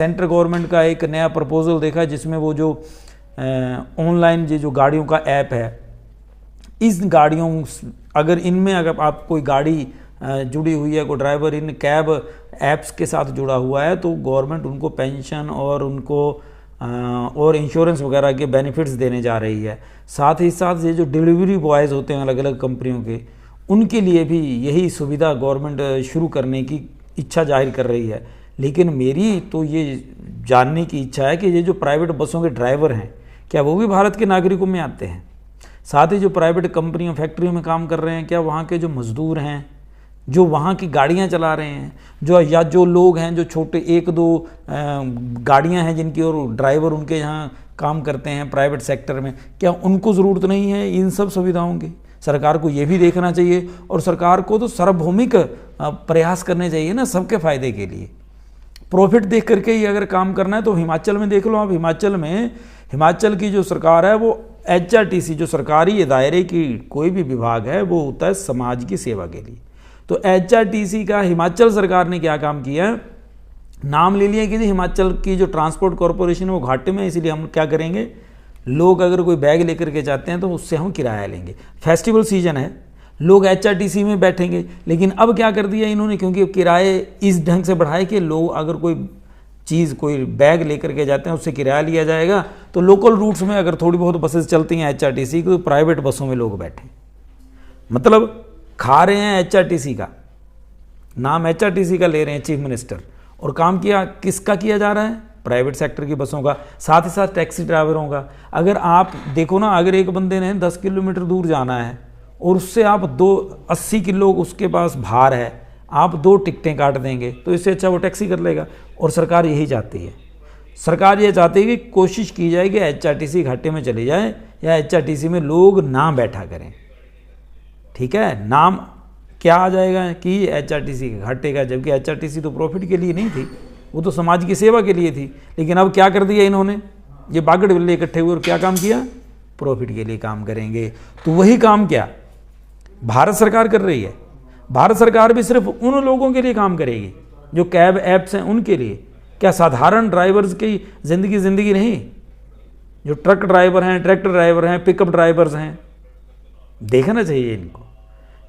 Central government का एक नया प्रपोजल देखा जिसमें वो जो ऑनलाइन जो गाड़ियों का ऐप है, इस गाड़ियों अगर इनमें अगर आप कोई गाड़ी जुड़ी हुई है, कोई ड्राइवर इन कैब ऐप्स के साथ जुड़ा हुआ है, तो गवर्नमेंट उनको पेंशन और उनको और इंश्योरेंस वगैरह के बेनिफिट्स देने जा रही है। साथ ही साथ ये जो डिलीवरी बॉयज़ होते हैं अलग अलग कंपनियों के, उनके लिए भी यही सुविधा गवर्नमेंट शुरू करने की इच्छा जाहिर कर रही है। लेकिन मेरी तो ये जानने की इच्छा है कि ये जो प्राइवेट बसों के ड्राइवर हैं, क्या वो भी भारत के नागरिकों में आते हैं? साथ ही जो प्राइवेट कंपनियों फैक्ट्रियों में काम कर रहे हैं, क्या वहाँ के जो मज़दूर हैं, जो वहाँ की गाड़ियाँ चला रहे हैं, जो लोग हैं जो छोटे 1-2 गाड़ियाँ हैं जिनकी और ड्राइवर उनके यहाँ काम करते हैं प्राइवेट सेक्टर में, क्या उनको ज़रूरत नहीं है इन सब सुविधाओं की? सरकार को ये भी देखना चाहिए, और सरकार को तो सार्वभौमिक प्रयास करने चाहिए ना, सबके फ़ायदे के लिए। प्रॉफिट देख करके ही अगर काम करना है तो हिमाचल में देख लो आप। हिमाचल की जो सरकार है वो HRTC जो सरकारी दायरे की कोई भी विभाग है वो होता है समाज की सेवा के लिए। तो HRTC का हिमाचल सरकार ने क्या काम किया है, नाम ले लिया कि हिमाचल की जो ट्रांसपोर्ट कॉरपोरेशन है वो घाटे में, इसीलिए हम क्या करेंगे, लोग अगर कोई बैग लेकर के जाते हैं तो उससे हम किराया लेंगे। फेस्टिवल सीजन है, लोग HRTC में बैठेंगे। लेकिन अब क्या कर दिया इन्होंने, क्योंकि किराए इस ढंग से बढ़ाए कि लोग अगर कोई बैग लेकर के जाते हैं उससे किराया लिया जाएगा, तो लोकल रूट्स में अगर थोड़ी बहुत बसेस चलती हैं HRTC की, तो प्राइवेट बसों में लोग बैठे, मतलब खा रहे हैं HRTC का नाम, HRTC का ले रहे हैं चीफ मिनिस्टर, और काम किसका किया जा रहा है, प्राइवेट सेक्टर की बसों का, साथ ही साथ टैक्सी ड्राइवरों का। अगर आप देखो ना, अगर एक बंदे ने 10 किलोमीटर दूर जाना है और उससे आप 80 किलो उसके पास भार है, आप 2 टिकटें काट देंगे, तो इससे अच्छा वो टैक्सी कर लेगा। और सरकार यही चाहती है, सरकार ये चाहती है कि कोशिश की जाए कि HRTC घाटे में चली जाए, या HRTC में लोग ना बैठा करें। ठीक है, नाम क्या आ जाएगा कि HRTC के घाटे का, जबकि HRTC तो प्रॉफिट के लिए नहीं थी, वो तो समाज की सेवा के लिए थी। लेकिन अब क्या कर दिया इन्होंने, ये बागड़ बिल्ले इकट्ठे हुए और क्या काम किया, प्रॉफिट के लिए काम करेंगे। तो वही काम क्या भारत सरकार कर रही है। भारत सरकार भी सिर्फ उन लोगों के लिए काम करेगी जो कैब ऐप्स हैं उनके लिए। क्या साधारण ड्राइवर्स की जिंदगी नहीं, जो ट्रक ड्राइवर हैं, ट्रैक्टर ड्राइवर हैं, पिकअप ड्राइवर्स हैं, देखना चाहिए इनको।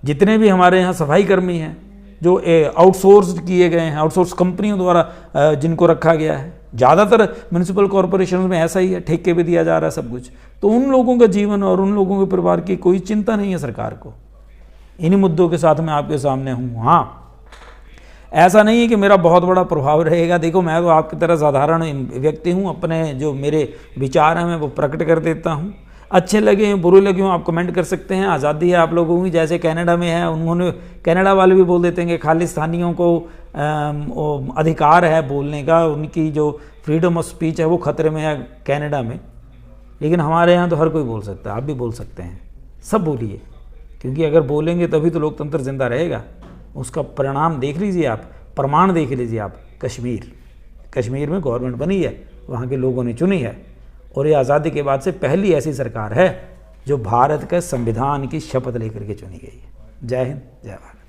जितने भी हमारे यहाँ सफाई कर्मी हैं जो आउटसोर्स किए गए हैं, आउटसोर्स कंपनियों द्वारा जिनको रखा गया है, ज़्यादातर म्यूनिसिपल कॉरपोरेशन में ऐसा ही है, ठेके पे दिया जा रहा है सब कुछ। तो उन लोगों का जीवन और उन लोगों के परिवार की कोई चिंता नहीं है सरकार को। इन्हीं मुद्दों के साथ मैं आपके सामने हूँ। हाँ, ऐसा नहीं है कि मेरा बहुत बड़ा प्रभाव रहेगा। देखो, मैं तो आपकी तरह साधारण व्यक्ति हूँ, अपने जो मेरे विचार हैं मैं वो प्रकट कर देता हूँ। अच्छे लगे बुरे लगे हों आप कमेंट कर सकते हैं, आज़ादी है आप लोगों की। जैसे कनाडा में है, उन्होंने कनाडा वाले भी बोल देते हैं कि खालिस्तानियों को अधिकार है बोलने का, उनकी जो फ्रीडम ऑफ स्पीच है वो खतरे में है कनाडा में। लेकिन हमारे यहाँ तो हर कोई बोल सकता है, आप भी बोल सकते हैं, सब बोलिए, क्योंकि अगर बोलेंगे तभी तो लोकतंत्र जिंदा रहेगा। उसका परिणाम देख लीजिए आप, प्रमाण देख लीजिए आप। कश्मीर में गवर्नमेंट बनी है, वहाँ के लोगों ने चुनी है, और ये आज़ादी के बाद से पहली ऐसी सरकार है जो भारत के संविधान की शपथ लेकर के चुनी गई है। जय हिंद, जय भारत।